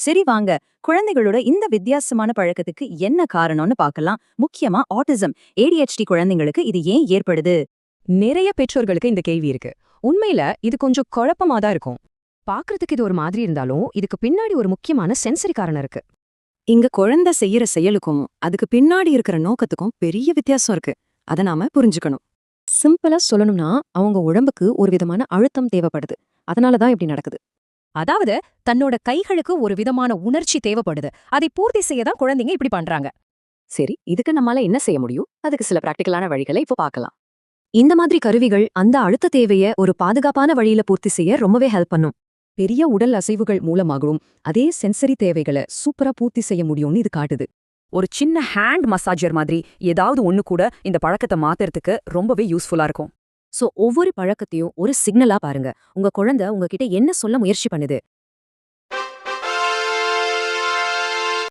சரி வாங்க, குழந்தைகளோட இந்த வித்தியாசமான பழக்கத்துக்கு என்ன காரணம்னு பார்க்கலாம். முக்கியமா ஆட்டிசம், ADHD குழந்தைங்களுக்கு இது ஏன் ஏற்படுது? நிறைய பெற்றோர்களுக்கு இந்த கேள்வி இருக்கு. உண்மையில இது கொஞ்சம் குழப்பமா தான் இருக்கும். பாக்குறதுக்கு இது ஒரு மாதிரி இருந்தாலும் இதுக்கு பின்னாடி ஒரு முக்கியமான சென்சரி காரணம் இருக்கு. இங்க குழந்தை செய்யற செயலுக்கும் அதுக்கு பின்னாடி இருக்கிற நோக்கத்துக்கும் பெரிய வித்தியாசம் இருக்கு. அத நாம புரிஞ்சுக்கணும். சிம்பிளா சொல்லணும்னா அவங்க உடம்புக்கு ஒரு விதமான அழுத்தம் தேவைப்படுது. அதனாலதான் இப்படி நடக்குது. அதாவது தன்னோட கைகளுக்கு ஒரு விதமான உணர்ச்சி தேவைப்படுது. அதை பூர்த்தி செய்ய தான் குழந்தைங்க இப்படி பண்றாங்க. சரி, இதுக்கு நம்மால என்ன செய்ய முடியும்? அதுக்கு சில பிராக்டிகலான வழிகளை இப்போ பார்க்கலாம். இந்த மாதிரி கருவிகள் அந்த அழுத்த தேவைய ஒரு பாதுகாப்பான வழியில பூர்த்தி செய்ய ரொம்பவே ஹெல்ப் பண்ணும். பெரிய உடல் அசைவுகள் மூலமாகவும் அதே சென்சரி தேவைகளை சூப்பரா பூர்த்தி செய்ய முடியும்னு இது காட்டுது. ஒரு சின்ன ஹேண்ட் மசாஜர் மாதிரி ஏதாவது ஒண்ணு கூட இந்த பழக்கத்தை மாத்துறதுக்கு ரொம்பவே யூஸ்ஃபுல்லா இருக்கும். சோ ஒவ்வொரு பழக்கத்தையும் ஒரு சிக்னலா பாருங்க. உங்க குழந்தை உங்ககிட்ட என்ன சொல்ல முயற்சி பண்ணுது,